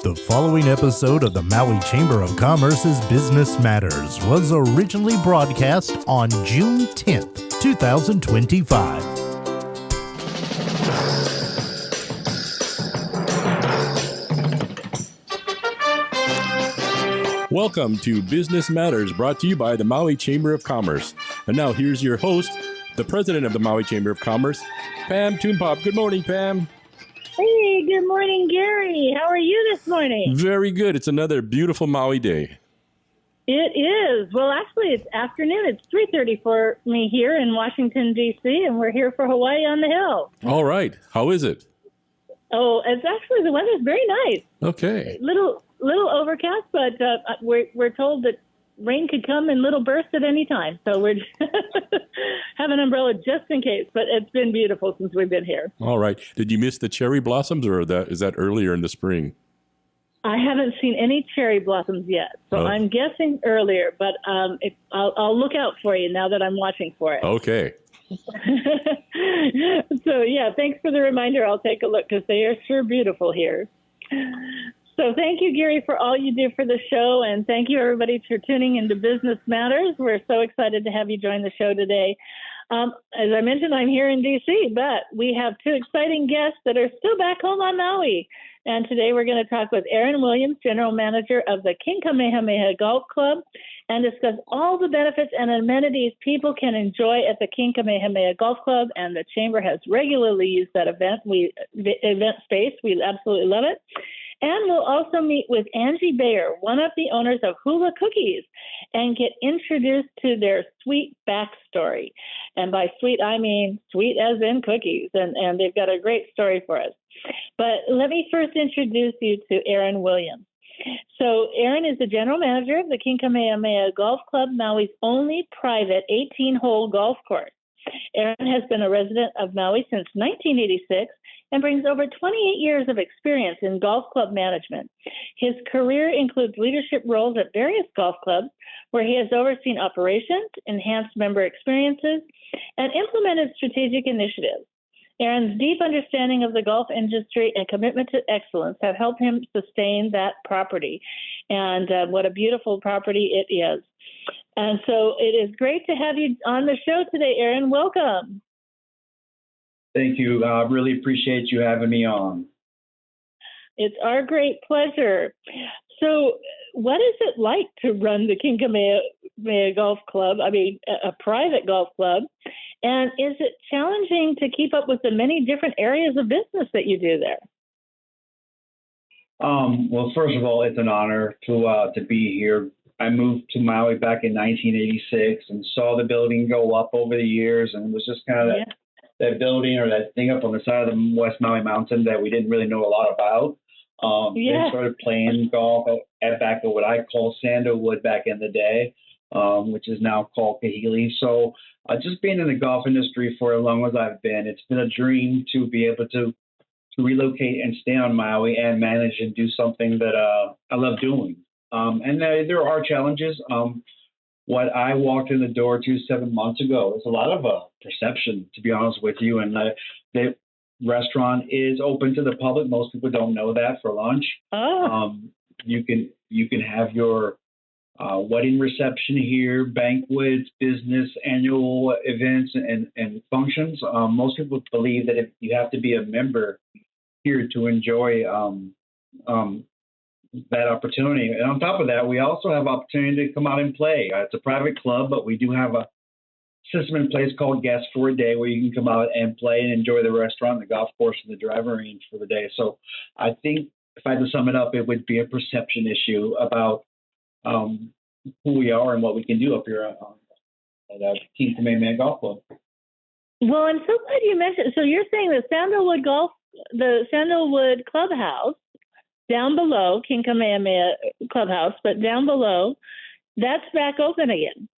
The following episode of the Maui Chamber of Commerce's Business Matters was originally broadcast on June 10th, 2025. Welcome to Business Matters, brought to you by the Maui Chamber of Commerce. And now here's your host, the president of the Maui Chamber of Commerce, Pam Toonpop. Good morning, Pam. Hey, good morning, Gary. How are you this morning? Very good. It's another beautiful Maui day. It is. Well, actually, it's afternoon. It's 3:30 for me here in Washington, D.C., and we're here for Hawaii on the Hill. All right. How is it? Oh, it's actually, the weather's very nice. Okay. Little overcast, but we're told that rain could come in little bursts at any time. So we're have an umbrella just in case. But it's been beautiful since we've been here. All right. Did you miss the cherry blossoms, or is that earlier in the spring? I haven't seen any cherry blossoms yet, so I'm guessing earlier. But I'll look out for you now that I'm watching for it. Okay. So, yeah, thanks for the reminder. I'll take a look because they are sure beautiful here. So thank you, Gary, for all you do for the show, and thank you, everybody, for tuning into Business Matters. We're so excited to have you join the show today. As I mentioned, I'm here in D.C., but we have two exciting guests that are still back home on Maui. And today we're going to talk with Aaron Williams, General Manager of the King Kamehameha Golf Club, and discuss all the benefits and amenities people can enjoy at the King Kamehameha Golf Club. And the Chamber has regularly used that event space. We absolutely love it. And we'll also meet with Angie, one of the owners of Hula Cookies, and get introduced to their sweet backstory. And by sweet, I mean sweet as in cookies. And they've got a great story for us. But let me first introduce you to Aaron Williams. So Aaron is the general manager of the King Kamehameha Golf Club, Maui's only private 18-hole golf course. Aaron has been a resident of Maui since 1986 and brings over 28 years of experience in golf club management. His career includes leadership roles at various golf clubs where he has overseen operations, enhanced member experiences, and implemented strategic initiatives. Aaron's deep understanding of the golf industry and commitment to excellence have helped him sustain that property. And what a beautiful property it is. And so it is great to have you on the show today, Aaron. Welcome. Thank you. I really appreciate you having me on. It's our great pleasure. So what is it like to run the King Kamehameha Golf Club, a private golf club? And is it challenging to keep up with the many different areas of business that you do there? Well, first of all, it's an honor to be here. I moved to Maui back in 1986 and saw the building go up over the years, and it was just kind of that building or that thing up on the side of the West Maui Mountain that we didn't really know a lot about. They started playing golf at back at what I call Sandalwood back in the day, which is now called Kahili. So just being in the golf industry for as long as I've been, it's been a dream to be able to relocate and stay on Maui and manage and do something that I love doing. And there are challenges. What I walked in the door 7 months ago is a lot of perception, to be honest with you. And the restaurant is open to the public. Most people don't know that for lunch. You can have your wedding reception here, banquets, business, annual events, and functions. Most people believe that if you have to be a member here to enjoy that opportunity. And on top of that, we also have opportunity to come out and play. It's a private club, but we do have a system in place called Guest for a Day where you can come out and play and enjoy the restaurant, the golf course, and the driving range for the day. So I think if I had to sum it up, it would be a perception issue about who we are and what we can do up here at King Kamehameha Golf Club. Well, I'm so glad you mentioned. So you're saying the Sandalwood Clubhouse, down below, King Kamehameha Clubhouse, but down below, that's back open again.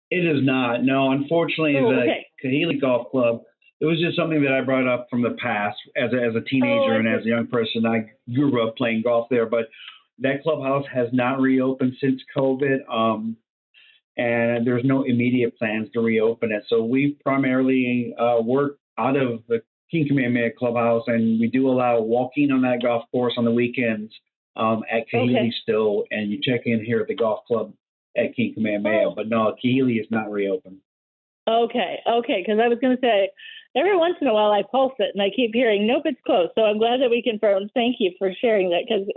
It is not. No, unfortunately, the Kahili Golf Club, it was just something that I brought up from the past as a teenager and as a young person. I grew up playing golf there, but that clubhouse has not reopened since COVID, and there's no immediate plans to reopen it. So we primarily work out of the King Kamehameha Clubhouse, and we do allow walking on that golf course on the weekends at Kahili still, and you check in here at the golf club at King Kamehameha. But no, Kahili is not reopened. Okay, because I was going to say, every once in a while I pulse it, and I keep hearing, nope, it's closed. So I'm glad that we confirmed. Thank you for sharing that, because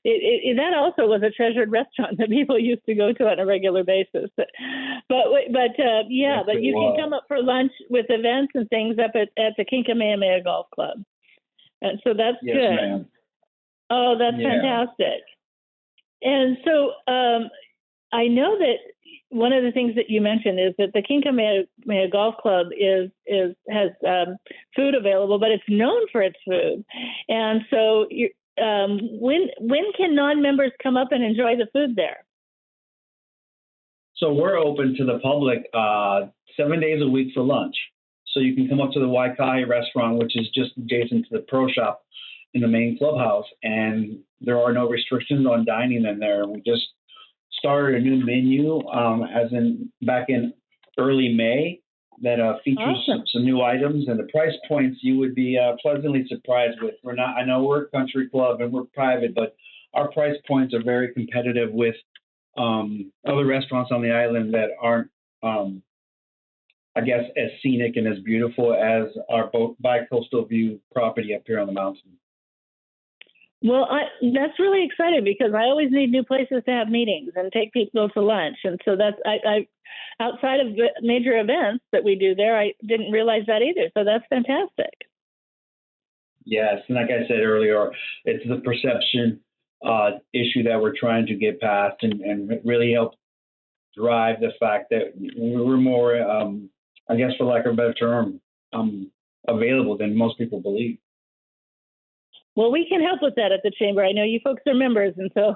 that also was a treasured restaurant that people used to go to on a regular basis. But you can come up for lunch with events and things up at the King Kamehameha Golf Club. And so that's good. Ma'am. Oh, that's fantastic. And so I know that one of the things that you mentioned is that the King Kamehameha Golf Club has food available, but it's known for its food. And so when can non-members come up and enjoy the food there? So we're open to the public 7 days a week for lunch. So you can come up to the Waikahi restaurant, which is just adjacent to the Pro Shop in the main clubhouse, and there are no restrictions on dining in there. We just started a new menu back in early May that features some new items, and the price points you would be pleasantly surprised with. I know we're a country club and we're private, but our price points are very competitive with other restaurants on the island that aren't, I guess, as scenic and as beautiful as our bi-coastal view property up here on the mountain. Well, that's really exciting, because I always need new places to have meetings and take people to lunch. And so that's I outside of the major events that we do there, I didn't realize that either. So that's fantastic. Yes, and like I said earlier, it's the perception issue that we're trying to get past and really help drive the fact that we're more, I guess, for lack of a better term, available than most people believe. Well, we can help with that at the Chamber. I know you folks are members, and so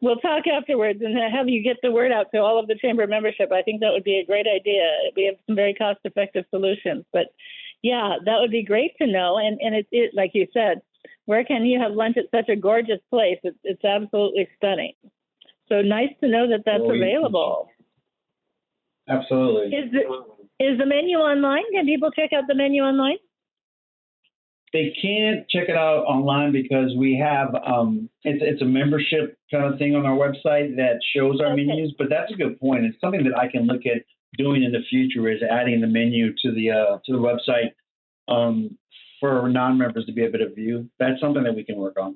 we'll talk afterwards and have you get the word out to all of the Chamber membership. I think that would be a great idea. We have some very cost-effective solutions. But, yeah, that would be great to know. And it like you said, where can you have lunch at such a gorgeous place? It's absolutely stunning. So nice to know that that's available. Absolutely. Is the menu online? Can people check out the menu online? They can't check it out online because we have it's a membership kind of thing on our website that shows our menus. But that's a good point. It's something that I can look at doing in the future, is adding the menu to the website for non-members to be able to view. That's something that we can work on.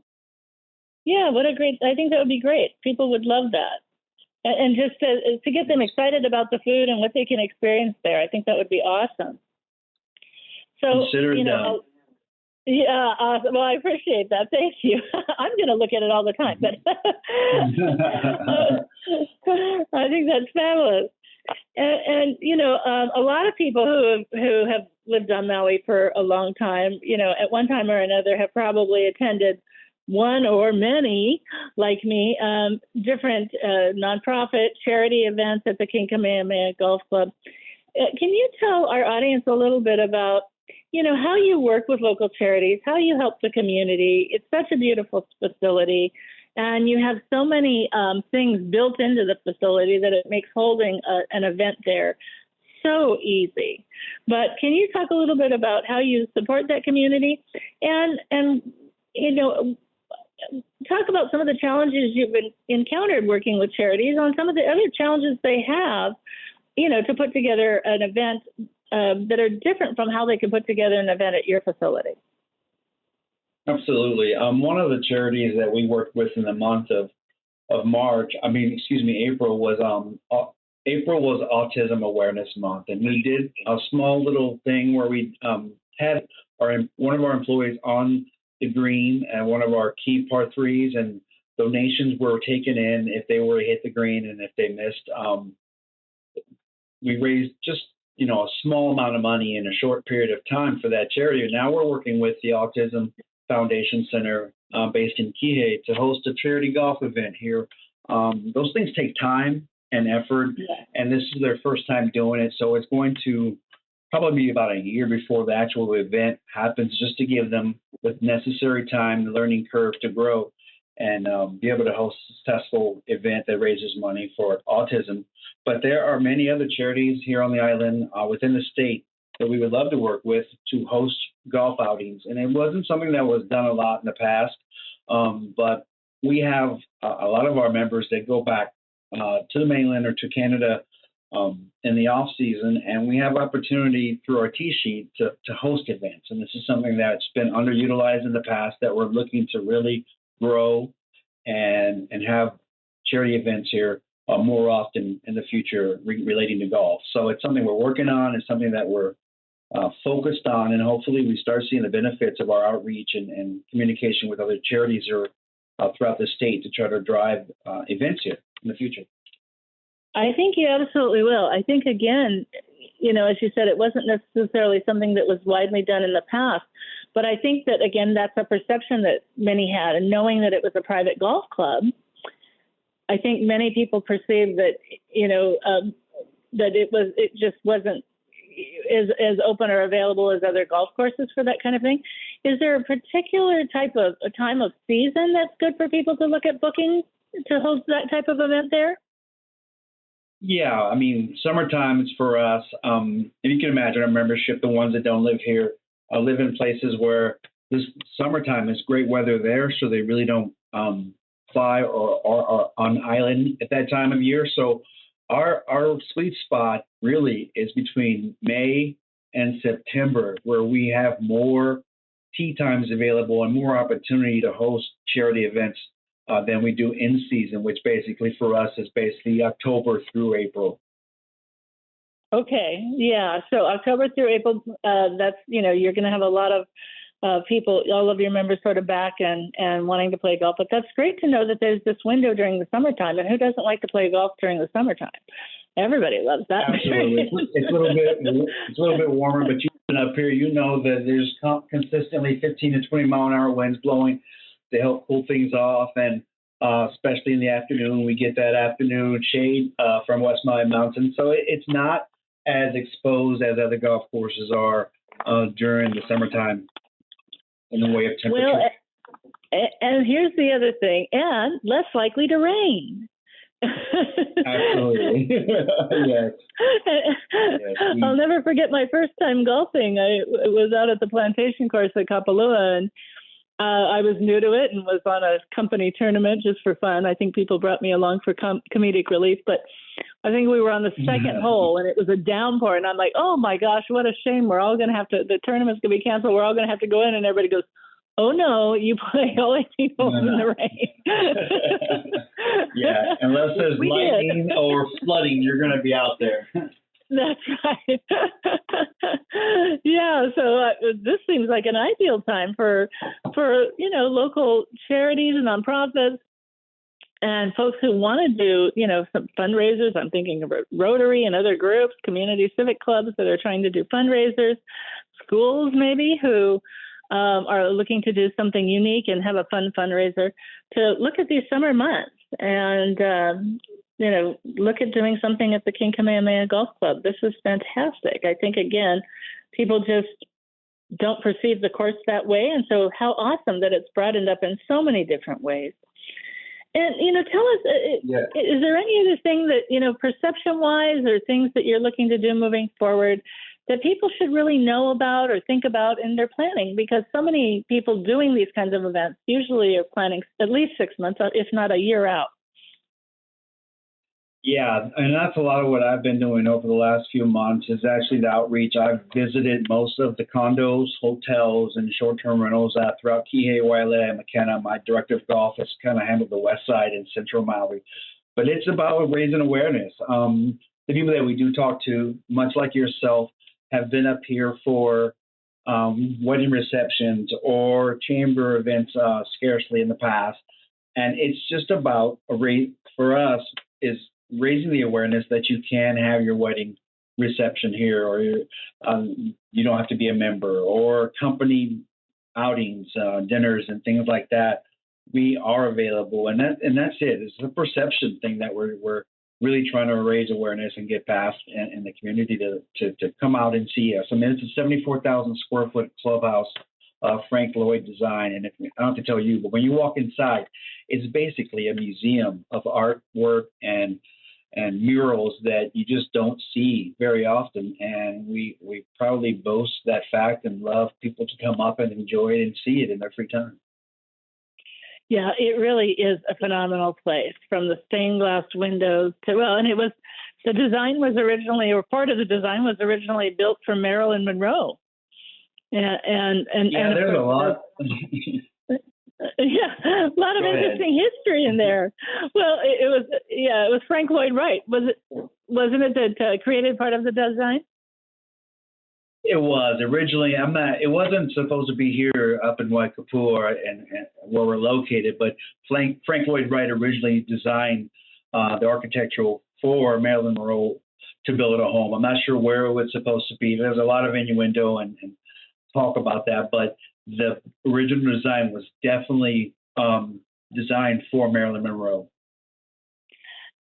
Yeah, I think that would be great. People would love that. And just to get them excited about the food and what they can experience there, I think that would be awesome. So, consider it done. Yeah, well, I appreciate that. Thank you. I'm going to look at it all the time, but I think that's fabulous. And a lot of people who have lived on Maui for a long time, at one time or another, have probably attended one or many, like me, different nonprofit charity events at the King Kamehameha Golf Club. Can you tell our audience a little bit about how you work with local charities, how you help the community? It's such a beautiful facility, and you have so many things built into the facility that it makes holding an event there so easy. But can you talk a little bit about how you support that community and talk about some of the challenges you've encountered working with charities, on some of the other challenges they have, to put together an event that are different from how they can put together an event at your facility? Absolutely. One of the charities that we worked with in the month of April was Autism Awareness Month, and we did a small little thing where we had one of our employees on the green and one of our key par threes, and donations were taken in if they were to hit the green, and if they missed, we raised just a small amount of money in a short period of time for that charity. And now we're working with the Autism Foundation Center based in Kihei to host a charity golf event here. Those things take time and effort, and this is their first time doing it. So it's going to probably be about a year before the actual event happens, just to give them the necessary time, the learning curve to grow and be able to host a successful event that raises money for autism. But there are many other charities here on the island, within the state, that we would love to work with to host golf outings. And it wasn't something that was done a lot in the past, but we have a lot of our members that go back to the mainland or to Canada in the off season, and we have opportunity through our tee sheet to host events. And this is something that's been underutilized in the past that we're looking to really grow and have charity events here more often in the future relating to golf. So it's something we're working on. It's something that we're focused on, and hopefully we start seeing the benefits of our outreach and communication with other charities or throughout the state to try to drive events here in the future. I think you absolutely will. I think, again, as you said, it wasn't necessarily something that was widely done in the past, but I think that, again, that's a perception that many had, and knowing that it was a private golf club, I think many people perceived that, that it just wasn't as open or available as other golf courses for that kind of thing. Is there a particular a time of season that's good for people to look at booking to host that type of event there? Yeah, I mean, summertime is for us. And you can imagine our membership, the ones that don't live here, live in places where this summertime is great weather there, so they really don't fly or on island at that time of year. So our sweet spot really is between May and September, where we have more tee times available and more opportunity to host charity events than we do in season, which basically for us is basically October through April. Okay, yeah. So October through April, that's, you're going to have a lot of people, all of your members sort of back and wanting to play golf. But that's great to know that there's this window during the summertime. And who doesn't like to play golf during the summertime? Everybody loves that. Absolutely. It's a little bit warmer, but you've been up here, that there's consistently 15 to 20 mile an hour winds blowing to help cool things off. And especially in the afternoon, we get that afternoon shade from West Maui Mountain. So it's not as exposed as other golf courses are during the summertime in the way of temperature. Well, and here's the other thing, and less likely to rain. Absolutely. Yes. I'll never forget my first time golfing. I was out at the plantation course at Kapalua, and I was new to it and was on a company tournament just for fun. I think people brought me along for comedic relief, but I think we were on the second hole and it was a downpour, and I'm like, oh my gosh, what a shame. We're all going to have to, the tournament's going to be canceled. We're all going to have to go in, and everybody goes, oh no, you play all 18 holes in the rain. Yeah, unless there's lightning or flooding, you're going to be out there. That's right. Yeah, so this seems like an ideal time for local charities and nonprofits and folks who want to do some fundraisers. I'm thinking of Rotary and other groups, community civic clubs that are trying to do fundraisers, schools maybe who are looking to do something unique and have a fun fundraiser, to look at these summer months and look at doing something at the King Kamehameha Golf Club. This is fantastic. I think, again, people just don't perceive the course that way. And so how awesome that it's broadened up in so many different ways. And, tell us, is there any other thing that, perception-wise, or things that you're looking to do moving forward that people should really know about or think about in their planning? Because so many people doing these kinds of events usually are planning at least 6 months, if not a year out. Yeah, and that's a lot of what I've been doing over the last few months is actually the outreach. I've visited most of the condos, hotels, and short-term rentals throughout Kihei, Wailea, and McKenna. My director of golf has kind of handled the west side and central Maui. But it's about raising awareness. The people that we do talk to, much like yourself, have been up here for wedding receptions or chamber events scarcely in the past. And it's just about, for us, is raising the awareness that you can have your wedding reception here, or you don't have to be a member, or company outings, dinners, and things like that. We are available, and that's it. It's a perception thing that we're really trying to raise awareness and get past in the community to come out and see us. I mean, it's a 74,000 square foot clubhouse, Frank Lloyd design, and I don't have to tell you, but when you walk inside, it's basically a museum of artwork and and murals that you just don't see very often. And we proudly boast that fact and love people to come up and enjoy it and see it in their free time. Yeah, it really is a phenomenal place, from the stained glass windows to, well, and the design was originally, or part of the design was originally built for Marilyn Monroe. And there's a lot. Yeah, a lot of interesting history in there. Well, it was Frank Lloyd Wright. Wasn't it that created part of the design? It was originally. It wasn't supposed to be here up in Waikapua and where we're located, but Frank Lloyd Wright originally designed the architectural for Marilyn Monroe to build a home. I'm not sure where it was supposed to be. There's a lot of innuendo and talk about that, but the original design was definitely designed for Marilyn Monroe.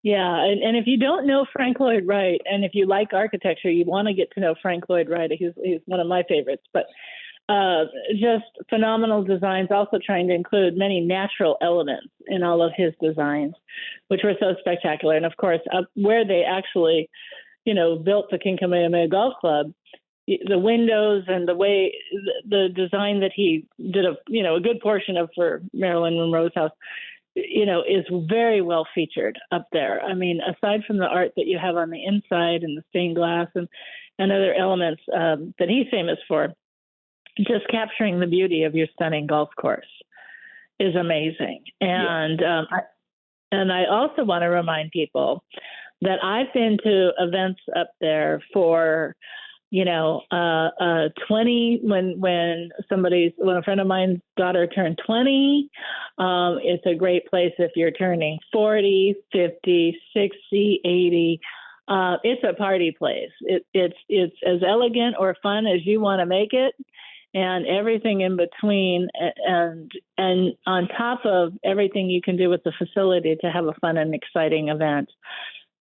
Yeah, and if you don't know Frank Lloyd Wright, and if you like architecture, you want to get to know Frank Lloyd Wright. He's one of my favorites, but just phenomenal designs, also trying to include many natural elements in all of his designs, which were so spectacular. And of course, up where they actually, built the King Kamehameha Golf Club, the windows and the way the design that he did a good portion of for Marilyn Monroe's house, is very well featured up there. I mean, aside from the art that you have on the inside and the stained glass and other elements that he's famous for, just capturing the beauty of your stunning golf course is amazing. And I also want to remind people that I've been to events up there for 20, when a friend of mine's daughter turned 20, it's a great place if you're turning 40, 50, 60, 80. It's a party place. It's as elegant or fun as you want to make it, and everything in between, and on top of everything you can do with the facility to have a fun and exciting event.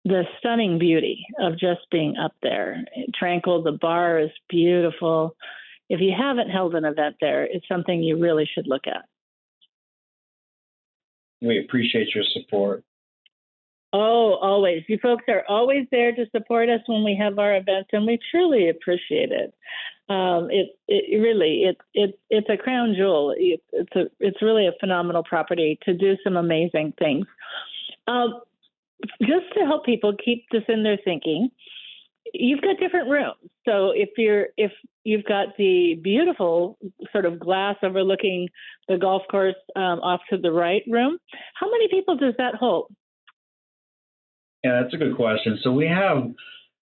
The stunning beauty of just being up there. Tranquil, the bar is beautiful. If you haven't held an event there, it's something you really should look at. We appreciate your support. Oh, always. You folks are always there to support us when we have our events, and we truly appreciate it. It's a crown jewel. It's really a phenomenal property to do some amazing things. Just to help people keep this in their thinking, you've got different rooms. So if you've got the beautiful sort of glass overlooking the golf course off to the right room, how many people does that hold? Yeah, that's a good question. So we have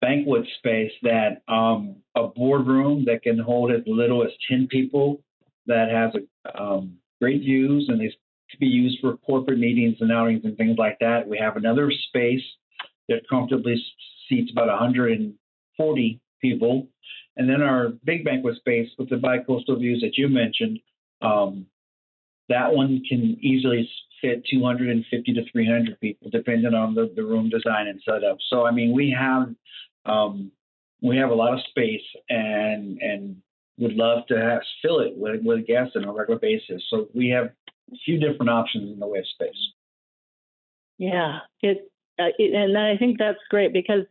banquet space that a boardroom that can hold as little as 10 people, that has great views, and they to be used for corporate meetings and outings and things like that. We have another space that comfortably seats about 140 people. And then our big banquet space with the bi-coastal views that you mentioned, that one can easily fit 250 to 300 people, depending on the room design and setup. So, I mean, we have a lot of space and would love to fill it with guests on a regular basis. So we have a few different options in the way of space. Yeah, and I think that's great because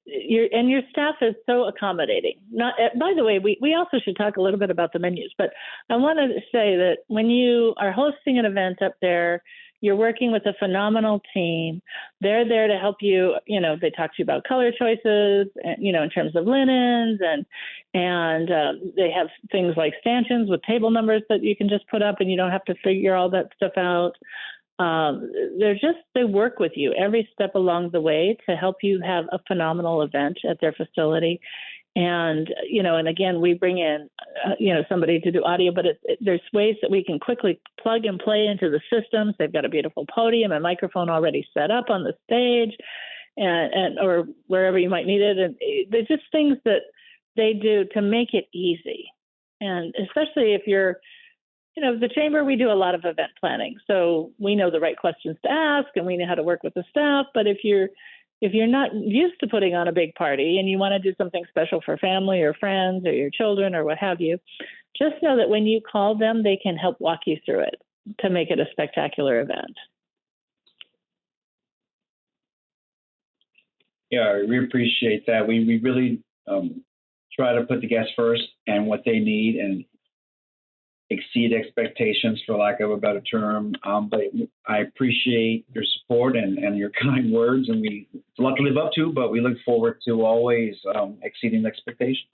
your staff is so accommodating. By the way, we also should talk a little bit about the menus, but I want to say that when you are hosting an event up there, you're working with a phenomenal team. They're there to help you. They talk to you about color choices, in terms of linens, and they have things like stanchions with table numbers that you can just put up, and you don't have to figure all that stuff out. They work with you every step along the way to help you have a phenomenal event at their facility. And, and again, we bring in, somebody to do audio, but there's ways that we can quickly plug and play into the systems. They've got a beautiful podium and microphone already set up on the stage and or wherever you might need it. And there's just things that they do to make it easy. And especially if you're, the chamber, we do a lot of event planning. So we know the right questions to ask and we know how to work with the staff. But if you're not used to putting on a big party and you want to do something special for family or friends or your children or what have you, just know that when you call them, they can help walk you through it to make it a spectacular event. Yeah, we appreciate that. We really try to put the guests first and what they need and exceed expectations, for lack of a better term. But I appreciate your support and your kind words, and it's a lot to live up to, but we look forward to always exceeding expectations.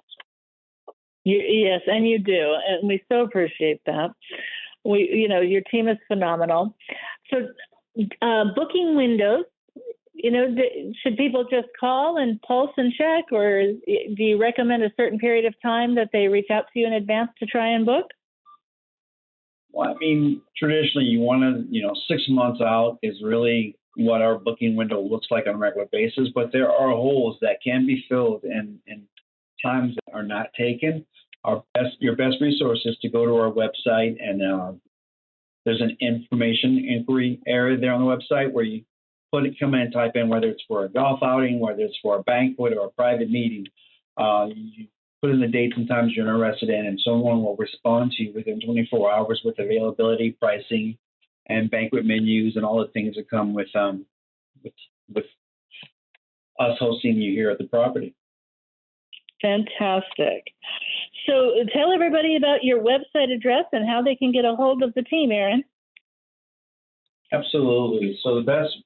Yes, and you do, and we so appreciate that. Your team is phenomenal. So, booking windows, should people just call and pulse and check, or do you recommend a certain period of time that they reach out to you in advance to try and book? Well, I mean, traditionally, you want to, 6 months out is really what our booking window looks like on a regular basis, but there are holes that can be filled in times that are not taken. Your best resource is to go to our website, and there's an information inquiry area there on the website where you come in and type in whether it's for a golf outing, whether it's for a banquet or a private meeting. You put in the dates and times you're interested in, and someone will respond to you within 24 hours with availability, pricing, and banquet menus and all the things that come with us hosting you here at the property. Fantastic. So tell everybody about your website address and how they can get a hold of the team, Aaron. Absolutely. So the best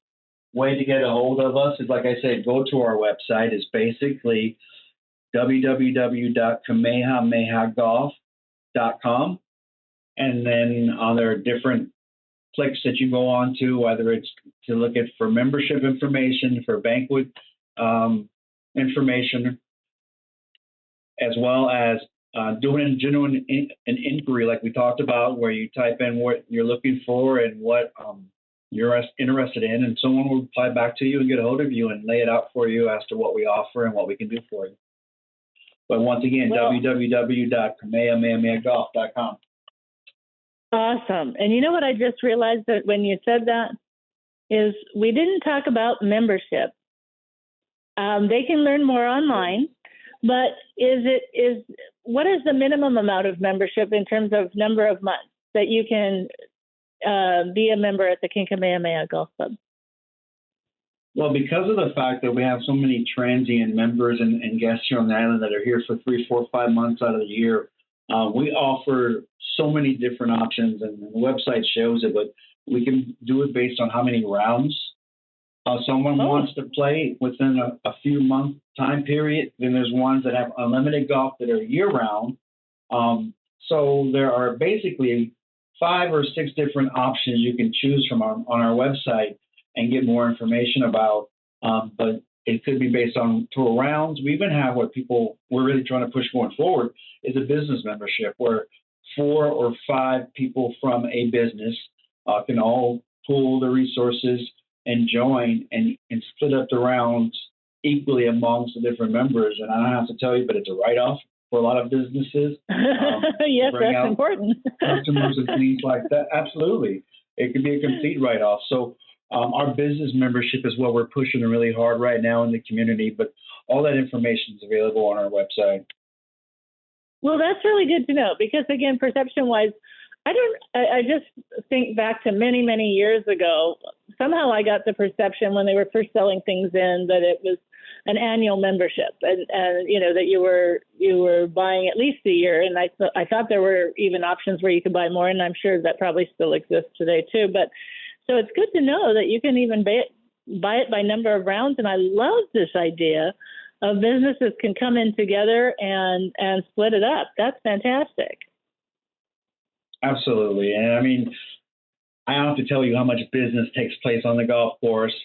way to get a hold of us is, like I said, go to our website. It's basically www.kamehamehagolf.com. And then there are different clicks that you go on to, whether it's to look at for membership information, for banquet information, as well as doing a genuine an inquiry like we talked about, where you type in what you're looking for and what you're interested in, and someone will reply back to you and get a hold of you and lay it out for you as to what we offer and what we can do for you. But once again, www.kamehamehagolf.com. Awesome. And you know what I just realized that when you said that is we didn't talk about membership. They can learn more online, but what is the minimum amount of membership in terms of number of months that you can be a member at the King Kamehameha Golf Club? Well, because of the fact that we have so many transient members and guests here on the island that are here for 3, 4, 5 months out of the year, we offer so many different options, and the website shows it, but we can do it based on how many rounds someone wants to play within a few month time period. Then there's ones that have unlimited golf that are year round. So there are basically 5 or 6 different options you can choose from on our website and get more information about. But it could be based on total rounds. We even have what we're really trying to push going forward is a business membership where 4 or 5 people from a business can all pool the resources and join and split up the rounds equally amongst the different members. And I don't have to tell you, but it's a write-off for a lot of businesses. Yes, that's important. Customers and things like that. Absolutely. It could be a complete write-off. So our business membership is what we're pushing really hard right now in the community, but all that information is available on our website. Well, that's really good to know because, again, perception-wise, I just think back to many, many years ago. Somehow I got the perception when they were first selling things in that it was an annual membership and that you were buying at least a year. And I thought there were even options where you could buy more, and I'm sure that probably still exists today too. But so it's good to know that you can even buy it by number of rounds. And I love this idea of businesses can come in together and split it up. That's fantastic. Absolutely. And I mean, I don't have to tell you how much business takes place on the golf course.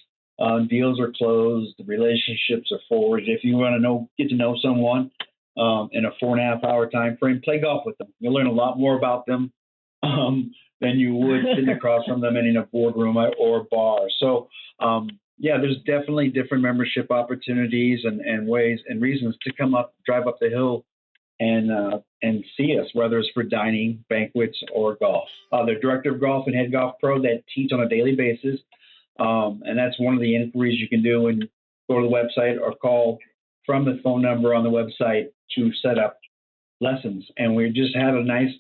Deals are closed, relationships are forged. If you want to get to know someone in a 4.5 hour time frame, play golf with them. You'll learn a lot more about them than you would sitting across from them in a boardroom or a bar. So, there's definitely different membership opportunities and ways and reasons to drive up the hill and see us, whether it's for dining, banquets, or golf. The director of golf and head golf pro that teach on a daily basis. And that's one of the inquiries you can do and go to the website or call from the phone number on the website to set up lessons. And we just had a nice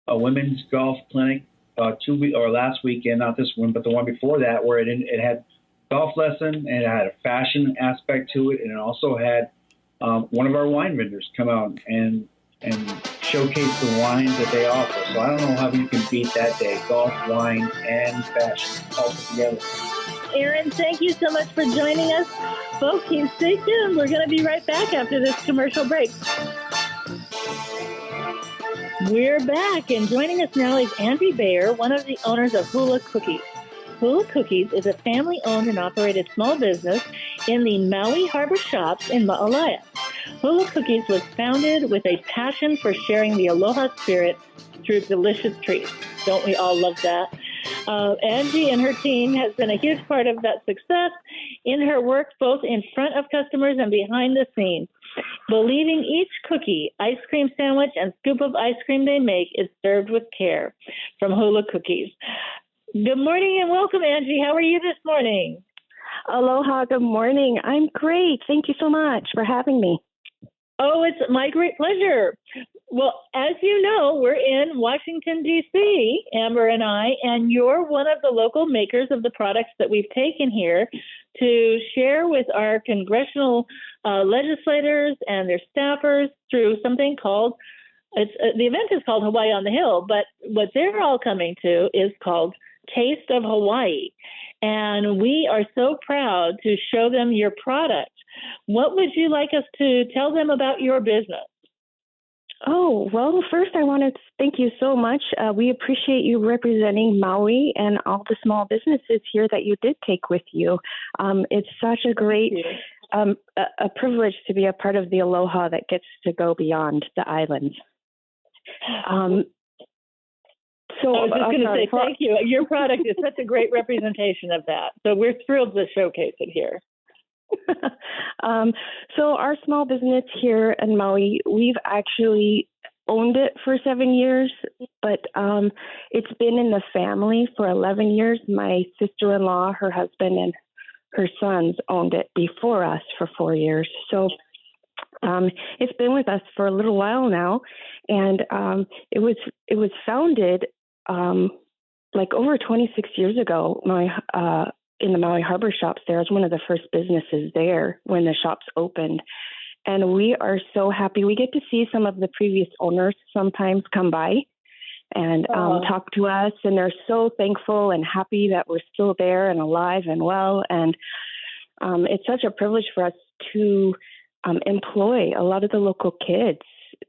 women's golf clinic last weekend, not this one, but the one before that, where it had golf lesson, and it had a fashion aspect to it, and it also had one of our wine vendors come out and showcase the wines that they offer. So I don't know how you can beat that day: golf, wine, and fashion all together. Aaron, thank you so much for joining us. Folks, stay tuned. We're going to be right back after this commercial break. We're back, and joining us now is Angie Bayer, one of the owners of Hula Cookies. Hula Cookies is a family-owned and operated small business in the Maui Harbor Shops in Maui. Hula Cookies was founded with a passion for sharing the aloha spirit through delicious treats. Don't we all love that? Angie and her team has been a huge part of that success in her work, both in front of customers and behind the scenes. Believing each cookie, ice cream sandwich, and scoop of ice cream they make is served with care from Hula Cookies. Good morning and welcome, Angie. How are you this morning? Aloha, good morning. I'm great. Thank you so much for having me. Oh, it's my great pleasure. Well, as you know, we're in Washington, D.C., Amber and I, and you're one of the local makers of the products that we've taken here to share with our congressional legislators and their staffers through something called, the event is called Hawaii on the Hill, but what they're all coming to is called Taste of Hawaii. And we are so proud to show them your product. What would you like us to tell them about your business? Oh, well, first I want to thank you so much. We appreciate you representing Maui and all the small businesses here that you did take with you. It's such a great a privilege to be a part of the aloha that gets to go beyond the islands. So I was just going to say thank you. Your product is such a great representation of that. So we're thrilled to showcase it here. So our small business here in Maui, we've actually owned it for 7 years, but it's been in the family for 11 years. My sister-in-law, her husband, and her sons owned it before us for 4 years. So it's been with us for a little while now, and it was founded like over 26 years ago. In the Maui Harbor Shops, there was one of the first businesses there when the shops opened. And we are so happy. We get to see some of the previous owners sometimes come by and talk to us. And they're so thankful and happy that we're still there and alive and well. And it's such a privilege for us to employ a lot of the local kids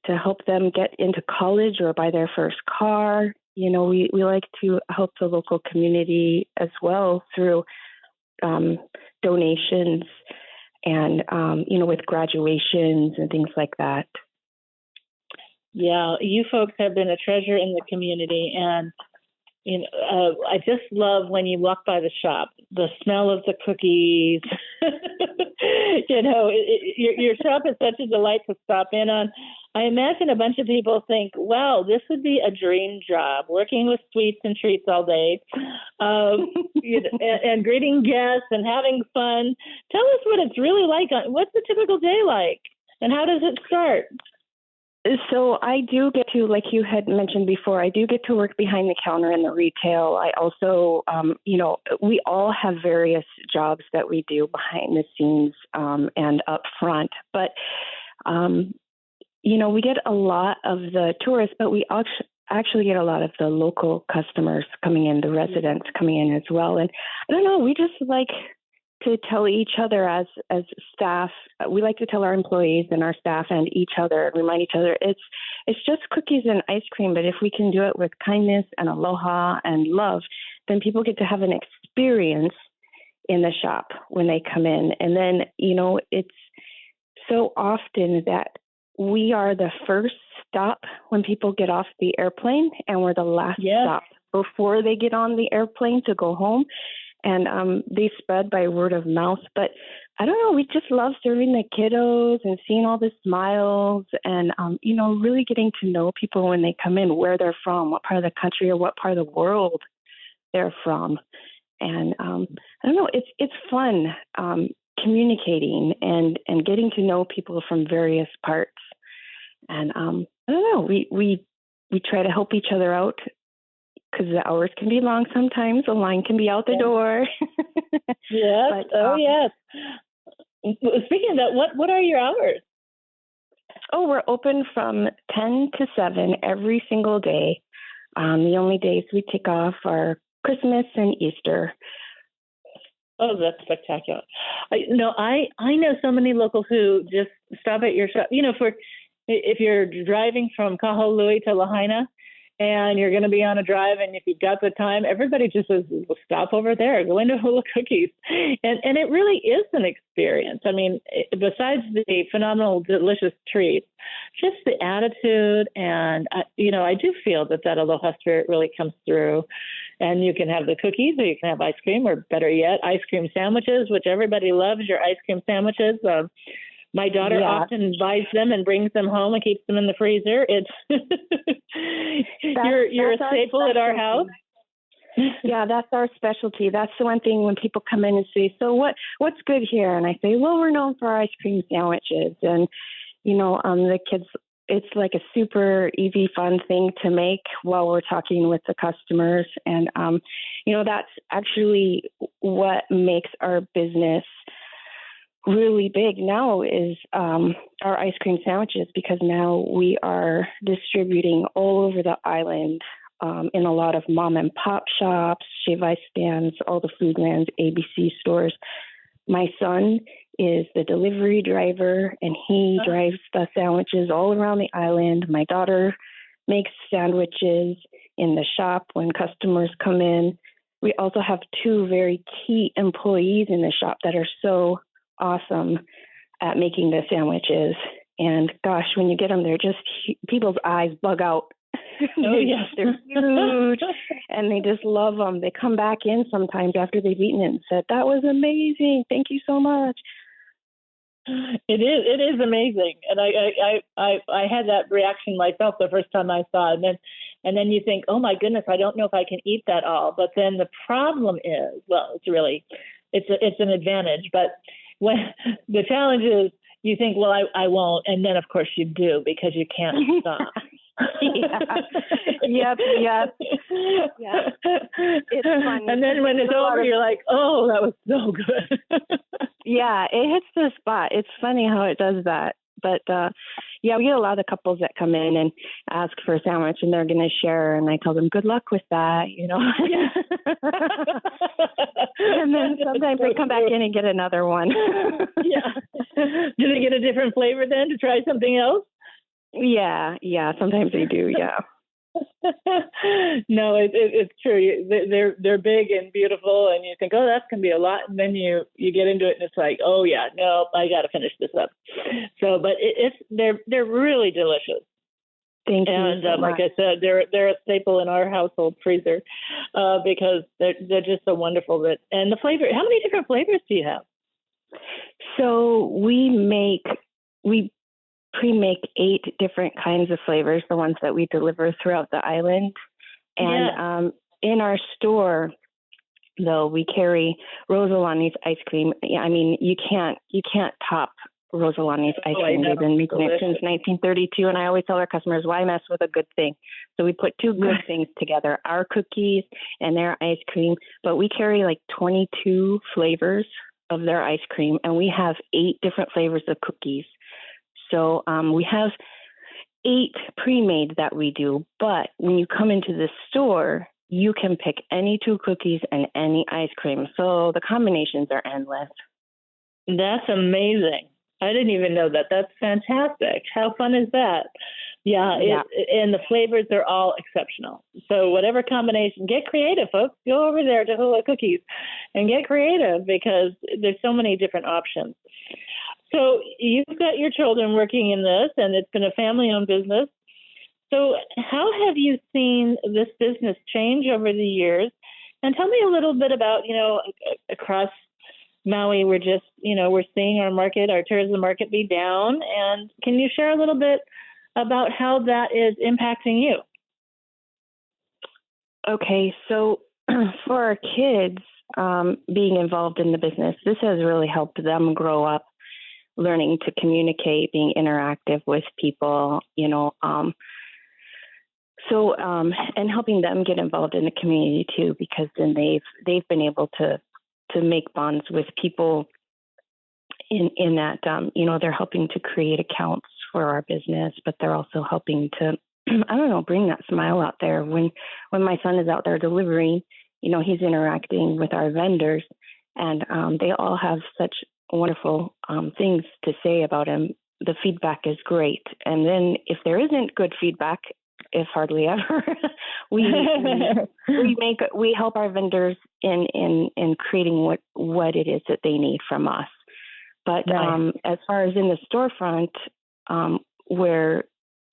to help them get into college or buy their first car. You know, we like to help the local community as well through donations and, with graduations and things like that. Yeah, you folks have been a treasure in the community. And, I just love when you walk by the shop, the smell of the cookies. Your shop is such a delight to stop in on. I imagine a bunch of people think, wow, this would be a dream job, working with sweets and treats all day, and greeting guests and having fun. Tell us what it's really like. What's the typical day like, and how does it start? So I do get to, like you had mentioned before, I do get to work behind the counter in the retail. I also, we all have various jobs that we do behind the scenes and up front. But, we get a lot of the tourists, but we actually get a lot of the local customers coming in, the residents coming in as well. And I don't know, we just like to tell each other as staff, we like to tell our employees and our staff and each other and remind each other it's just cookies and ice cream, but if we can do it with kindness and aloha and love, then people get to have an experience in the shop when they come in. And then, it's so often that we are the first stop when people get off the airplane, and we're the last stop before they get on the airplane to go home. And they spread by word of mouth. But I don't know, we just love serving the kiddos and seeing all the smiles and, really getting to know people when they come in, where they're from, what part of the country or what part of the world they're from. And I don't know, it's fun communicating and getting to know people from various parts. And I don't know, we try to help each other out because the hours can be long sometimes. The line can be out the door. Yes. Yes. Speaking of that, what are your hours? Oh, we're open from 10 to 7 every single day. The only days we take off are Christmas and Easter. Oh, that's spectacular. I know so many locals who just stop at your shop. If you're driving from Kahului to Lahaina and you're going to be on a drive, and if you've got the time, everybody just says, well, stop over there, go into Hula Cookies. And it really is an experience. I mean, besides the phenomenal, delicious treats, just the attitude. And, I do feel that aloha spirit really comes through. And you can have the cookies, or you can have ice cream, or better yet, ice cream sandwiches, which everybody loves your ice cream sandwiches. My daughter often buys them and brings them home and keeps them in the freezer. It's you're a staple at our house. Yeah, that's our specialty. That's the one thing when people come in and say, so what's good here? And I say, well, we're known for our ice cream sandwiches. And, the kids, it's like a super easy, fun thing to make while we're talking with the customers. And, that's actually what makes our business really big now is our ice cream sandwiches, because now we are distributing all over the island in a lot of mom and pop shops, shave ice stands, all the Foodlands, ABC stores. My son is the delivery driver, and he drives the sandwiches all around the island. My daughter makes sandwiches in the shop when customers come in. We also have 2 very key employees in the shop that are so awesome at making the sandwiches. And gosh, when you get them, they're just, people's eyes bug out. Oh, yes. They're huge, and they just love them. They come back in sometimes after they've eaten it and said, that was amazing. Thank you so much. It is amazing. And I had that reaction myself the first time I saw it. And then you think, oh my goodness, I don't know if I can eat that all. But then the problem is, well, it's an advantage, but when the challenge is, you think, well, I won't. And then, of course, you do, because you can't stop. Yep. Yeah. It's funny. And then when it's over, you're like, oh, that was so good. Yeah, it hits the spot. It's funny how it does that. But we get a lot of couples that come in and ask for a sandwich, and they're going to share, and I tell them, good luck with that, And then sometimes they come back in and get another one. Yeah. Do they get a different flavor then to try something else? Yeah, sometimes they do, yeah. No, it's true. They're big and beautiful, and you think, oh, that's gonna be a lot, and then you get into it, and it's like, oh yeah, no, I got to finish this up. So, but they're really delicious. Thank you. And like I said, they're a staple in our household freezer because they're just so wonderful. And the flavor. How many different flavors do you have? So we pre-make 8 different kinds of flavors, the ones that we deliver throughout the island. And in our store, though, we carry Rosalani's ice cream. I mean, you can't top Rosalani's ice cream. They've been making it since 1932, and I always tell our customers, why mess with a good thing? So we put 2 good things together, our cookies and their ice cream. But we carry like 22 flavors of their ice cream, and we have 8 different flavors of cookies. So we have 8 pre-made that we do, but when you come into the store, you can pick any 2 cookies and any ice cream. So the combinations are endless. That's amazing. I didn't even know that. That's fantastic. How fun is that? Yeah. And the flavors are all exceptional. So whatever combination, get creative, folks. Go over there to Hula Cookies and get creative, because there's so many different options. So you've got your children working in this, and it's been a family-owned business. So how have you seen this business change over the years? And tell me a little bit about, across Maui, we're just, we're seeing our tourism market be down. And can you share a little bit about how that is impacting you? Okay, so for our kids, being involved in the business, this has really helped them grow up, learning to communicate, being interactive with people, So, and helping them get involved in the community too, because then they've been able to make bonds with people in that, they're helping to create accounts for our business, but they're also helping to, I don't know, bring that smile out there. When my son is out there delivering, he's interacting with our vendors, and they all have such wonderful things to say about him. The feedback is great. And then if there isn't good feedback, if hardly ever, we help our vendors in creating what it is that they need from us. But right. As far as in the storefront, where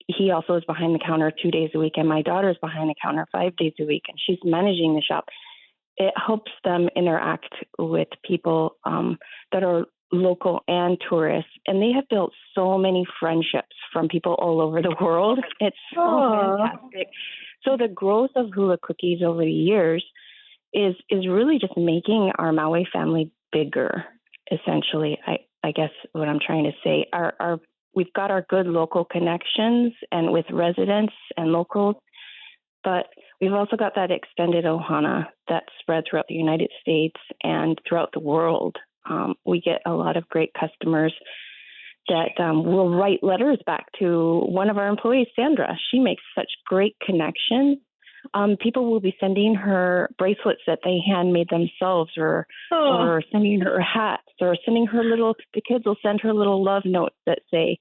he also is behind the counter 2 days a week, and my daughter's behind the counter 5 days a week, and she's managing the shop, it helps them interact with people that are local and tourists. And they have built so many friendships from people all over the world. It's so fantastic. So the growth of Hula cookies over the years is really just making our Maui family bigger, essentially. I guess what I'm trying to say. We've got our good local connections and with residents and locals, but we've also got that extended ohana that spread throughout the United States and throughout the world. We get a lot of great customers that will write letters back to one of our employees, Sandra. She makes such great connections. People will be sending her bracelets that they handmade themselves, or sending her hats, or sending her the kids will send her little love notes that say,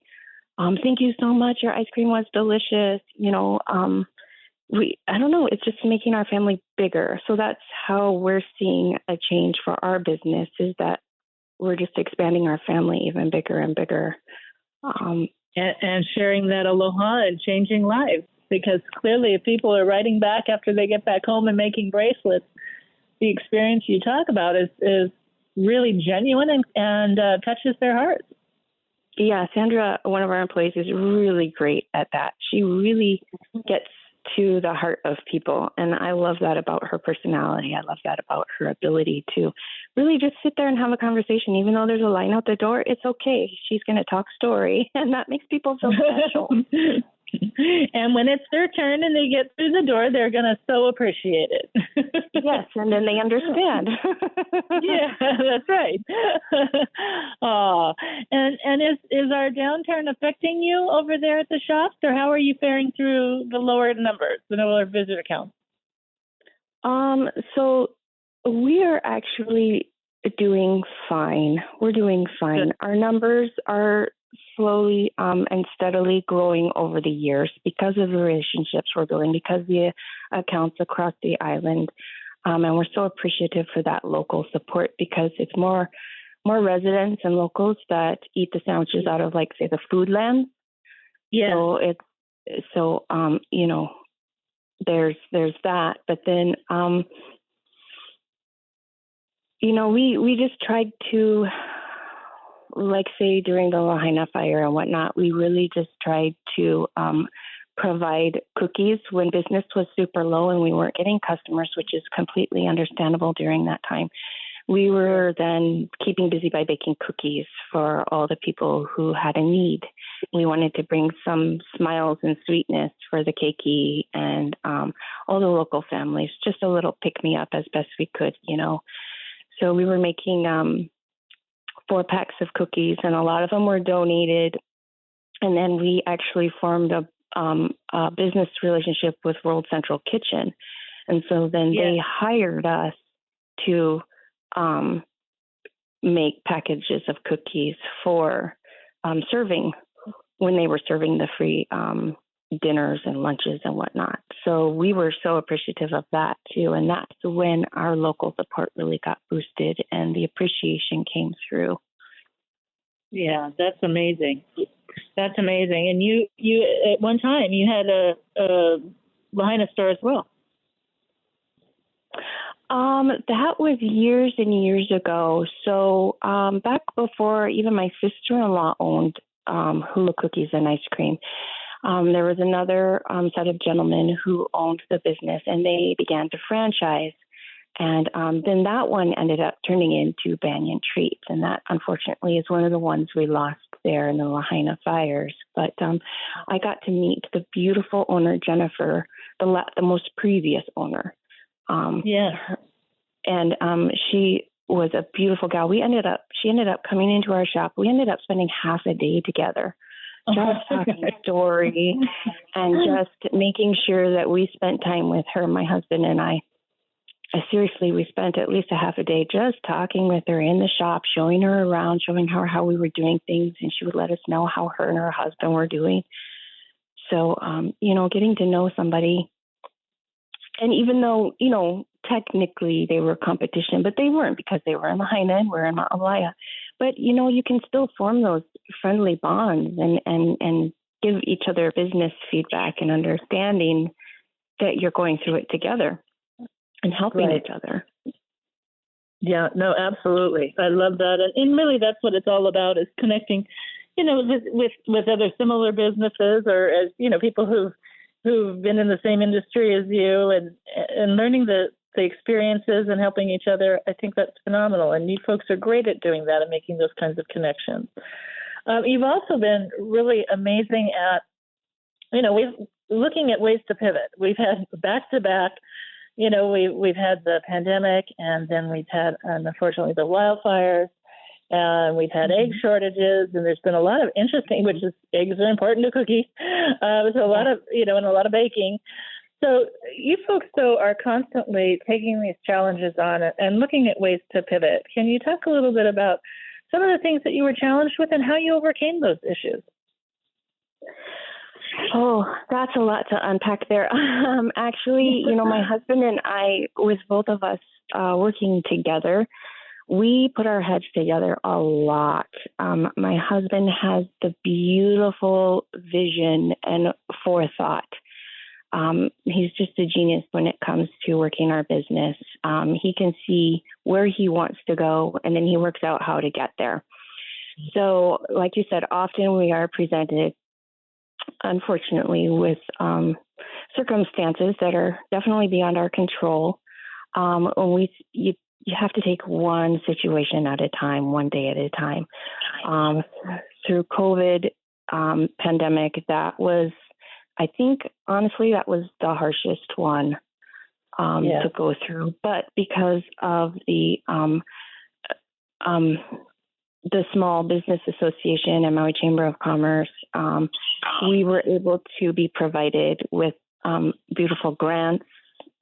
thank you so much. Your ice cream was delicious. I don't know. It's just making our family bigger. So that's how we're seeing a change for our business, is that we're just expanding our family even bigger and bigger. And sharing that aloha and changing lives. Because clearly if people are writing back after they get back home and making bracelets, the experience you talk about is really genuine and touches their hearts. Yeah, Sandra, one of our employees, is really great at that. She really gets to the heart of people. And I love that about her personality. I love that about her ability to really just sit there and have a conversation. Even though there's a line out the door, it's okay. She's going to talk story. And that makes people feel special. And when it's their turn and they get through the door, they're going to so appreciate it. Yes, and then they understand. Yeah, that's right. And is our downturn affecting you over there at the shops, or how are you faring through the lower numbers, the lower visitor count? So we are actually doing fine. We're doing fine. Good. Our numbers are slowly and steadily growing over the years because of the relationships we're building, because the accounts across the island. And we're so appreciative for that local support, because it's more residents and locals that eat the sandwiches out of, like, say, the food land. Yeah. So there's that. But then, we just tried to, like, say, during the Lahaina fire and whatnot, we really just tried to provide cookies when business was super low and we weren't getting customers, which is completely understandable during that time. We were then keeping busy by baking cookies for all the people who had a need. We wanted to bring some smiles and sweetness for the keiki and all the local families, just a little pick-me-up as best we could, So we were making 4 packs of cookies, and a lot of them were donated. And then we actually formed a business relationship with World Central Kitchen. And so then they hired us to make packages of cookies for serving when they were serving the free dinners and lunches and whatnot. So we were so appreciative of that too. And that's when our local support really got boosted and the appreciation came through. Yeah, that's amazing. That's amazing. And you at one time you had a Lahaina store as well. That was years and years ago. So back before even my sister-in-law owned Hula Cookies and Ice Cream, there was another set of gentlemen who owned the business, and they began to franchise. And then that one ended up turning into Banyan Treats, and that unfortunately is one of the ones we lost there in the Lahaina fires. But I got to meet the beautiful owner, Jennifer, the most previous owner. And she was a beautiful gal. She ended up coming into our shop. We ended up spending half a day together, just talking story and just making sure that we spent time with her, my husband and I. Seriously, we spent at least a half a day just talking with her in the shop, showing her around, showing her how we were doing things, and she would let us know how her and her husband were doing. So, getting to know somebody, and even though, technically they were competition, but they weren't, because they were in Lahaina and we're in Maui. But, you can still form those friendly bonds and give each other business feedback and understanding that you're going through it together and helping each other. Yeah, no, absolutely. I love that. And really that's what it's all about, is connecting, with other similar businesses, or as, people who've been in the same industry as you, and learning the experiences and helping each other. I think that's phenomenal. And you folks are great at doing that and making those kinds of connections. You've also been really amazing at, looking at ways to pivot. We've had back-to-back, we've had the pandemic, and then we've had, unfortunately, the wildfires, and we've had egg shortages, and there's been a lot of interesting, which is eggs are important to cookies. There's a lot of, and a lot of baking. So you folks, though, are constantly taking these challenges on and looking at ways to pivot. Can you talk a little bit about some of the things that you were challenged with and how you overcame those issues? Oh, that's a lot to unpack there. Actually, my husband and I, with both of us working together, we put our heads together a lot. My husband has the beautiful vision and forethought. He's just a genius when it comes to working our business. He can see where he wants to go, and then he works out how to get there. So, like you said, often we are presented, unfortunately, with circumstances that are definitely beyond our control. You have to take one situation at a time, one day at a time. Through COVID pandemic, that was, I think, honestly, that was the harshest one to go through. But because of the Small Business Association and Maui Chamber of Commerce, we were able to be provided with beautiful grants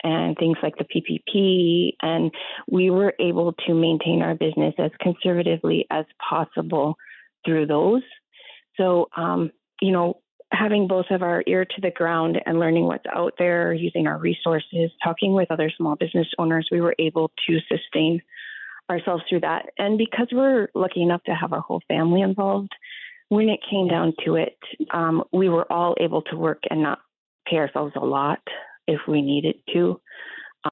and things like the PPP, and we were able to maintain our business as conservatively as possible through those. So, having both of our ear to the ground and learning what's out there, using our resources, talking with other small business owners, we were able to sustain ourselves through that. And because we're lucky enough to have our whole family involved, when it came down to it, we were all able to work and not pay ourselves a lot if we needed to.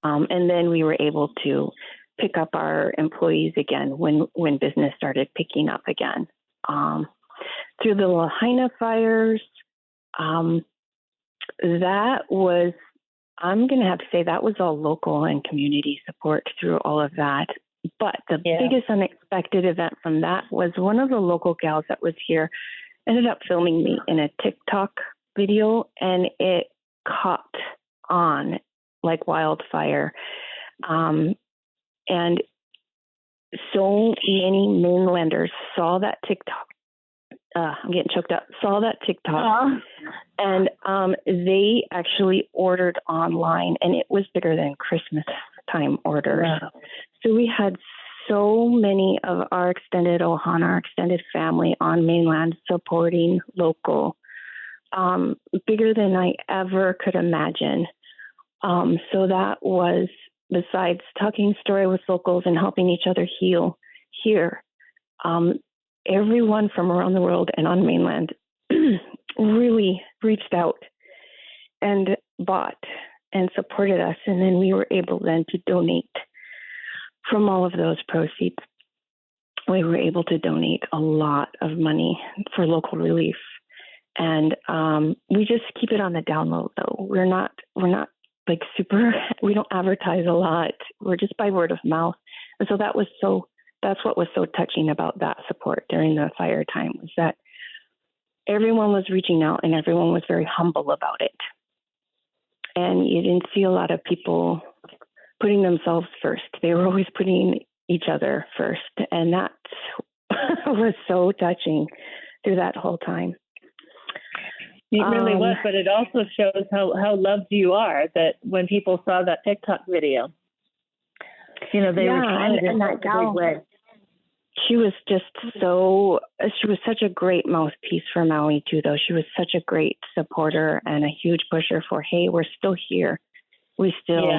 And then we were able to pick up our employees again when business started picking up again. Through the Lahaina fires, that was, I'm going to have to say, that was all local and community support through all of that. But the biggest unexpected event from that was one of the local gals that was here ended up filming me in a TikTok video, and it caught on like wildfire. And so many mainlanders saw that TikTok. I'm getting choked up. Saw that TikTok, and they actually ordered online, and it was bigger than Christmas time orders. Wow. So we had so many of our extended ohana, our extended family on mainland supporting local, bigger than I ever could imagine. So that was, besides talking story with locals and helping each other heal here, everyone from around the world and on mainland really reached out and bought and supported us. And then we were able then to donate from all of those proceeds. We were able to donate a lot of money for local relief. And we just keep it on the down low, though. We're not like super, we don't advertise a lot. We're just by word of mouth. And so that was so that's what was so touching about that support during the fire time, was that everyone was reaching out and everyone was very humble about it. And you didn't see a lot of people putting themselves first. They were always putting each other first. And that was so touching through that whole time. It really was, but it also shows how loved you are, that when people saw that TikTok video, they responded in that great way. She was such a great mouthpiece for Maui too, though. She was such a great supporter and a huge pusher for, hey, we're still here. We still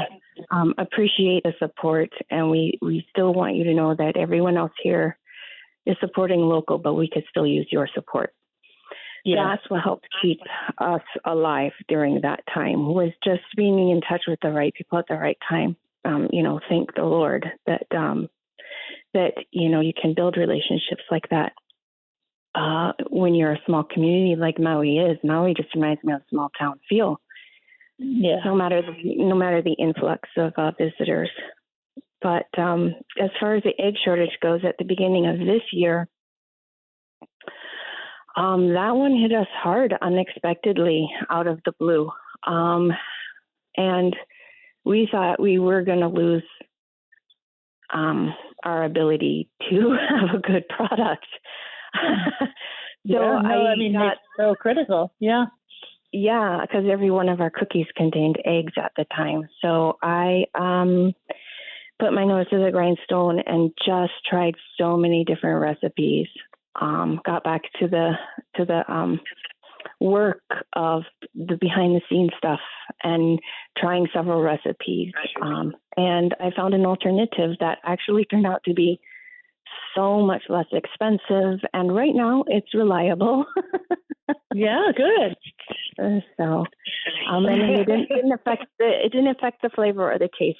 appreciate the support, and we still want you to know that everyone else here is supporting local, but we could still use your support. Yeah. That's what helped keep us alive during that time, was just being in touch with the right people at the right time. Thank the Lord that you can build relationships like that when you're a small community like Maui is. Maui just reminds me of a small town feel. Yeah. No matter the influx of visitors. But as far as the egg shortage goes, at the beginning of this year, that one hit us hard unexpectedly out of the blue. And we thought we were going to lose our ability to have a good product. That's so critical. Yeah. Yeah, because every one of our cookies contained eggs at the time. So I put my nose to the grindstone and just tried so many different recipes. Got back to the work of the behind the scenes stuff and trying several recipes. And I found an alternative that actually turned out to be so much less expensive. And right now it's reliable. Yeah, good. And it didn't affect the flavor or the taste.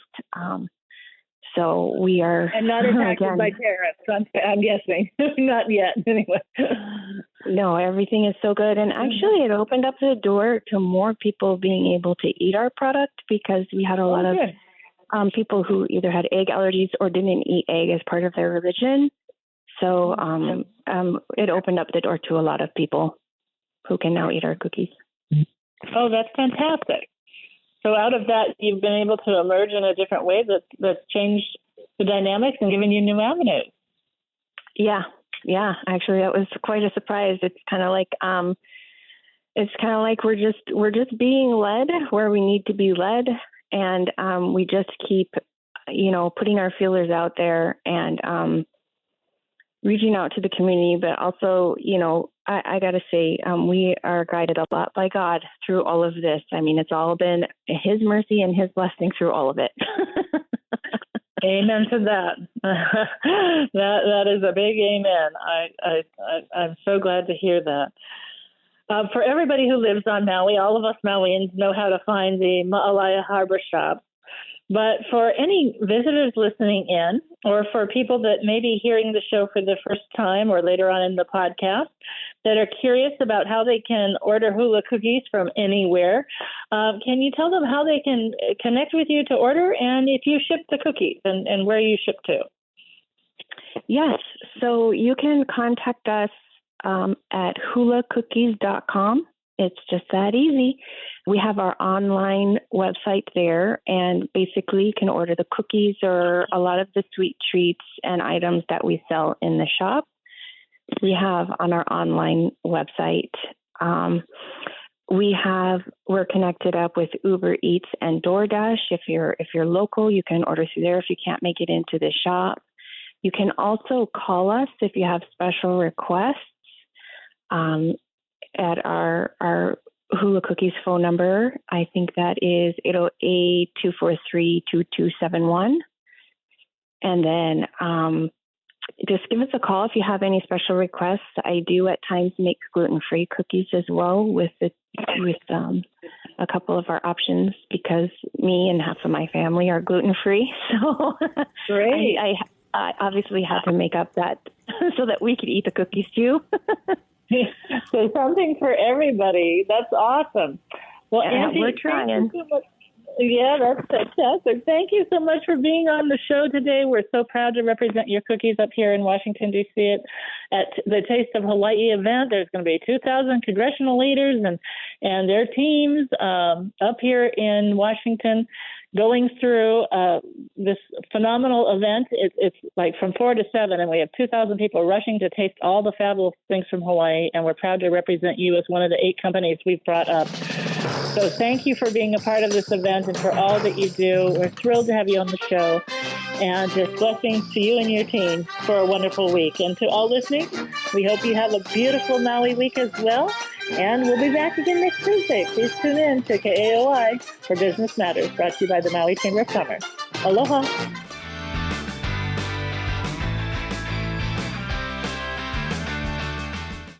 So we are, and not impacted by tariffs. I'm guessing not yet. Anyway, no, everything is so good, and actually, it opened up the door to more people being able to eat our product, because we had a lot of people who either had egg allergies or didn't eat egg as part of their religion. So it opened up the door to a lot of people who can now eat our cookies. Oh, that's fantastic. So out of that, you've been able to emerge in a different way that's changed the dynamics and given you new avenues. Yeah. Actually, that was quite a surprise. It's kind of like we're just being led where we need to be led, and we just keep, putting our feelers out there and reaching out to the community, but also, I got to say, we are guided a lot by God through all of this. I mean, it's all been His mercy and His blessing through all of it. Amen to that. That is a big amen. I'm so glad to hear that. For everybody who lives on Maui, all of us Mauians know how to find the Ma'alaia Harbor Shop. But for any visitors listening in, or for people that may be hearing the show for the first time or later on in the podcast that are curious about how they can order Hula cookies from anywhere, can you tell them how they can connect with you to order, and if you ship the cookies and where you ship to? Yes. So you can contact us at hulacookies.com. It's just that easy. We have our online website there, and basically you can order the cookies or a lot of the sweet treats and items that we sell in the shop. We have on our online website. We're connected up with Uber Eats and DoorDash. If you're local, you can order through there if you can't make it into the shop. You can also call us if you have special requests. At our Hula Cookies phone number, I think that is 808-243-2271. And then just give us a call if you have any special requests. I do at times make gluten-free cookies as well with a couple of our options, because me and half of my family are gluten-free. So great. I obviously had to make up that so that we could eat the cookies too. So something for everybody. That's awesome. Well, yeah, Angie, we're trying. Yeah, that's fantastic. Thank you so much for being on the show today. We're so proud to represent your cookies up here in Washington, D.C. at the Taste of Hawaii event. There's going to be 2,000 congressional leaders and their teams up here in Washington going through this phenomenal event. It's like from 4 to 7, and we have 2,000 people rushing to taste all the fabulous things from Hawaii, and we're proud to represent you as one of the 8 companies we've brought up. So thank you for being a part of this event and for all that you do. We're thrilled to have you on the show, and just blessings to you and your team for a wonderful week. And to all listening, we hope you have a beautiful Maui week as well. And we'll be back again next Tuesday. Please tune in to KAOI for Business Matters, brought to you by the Maui Chamber of Commerce. Aloha.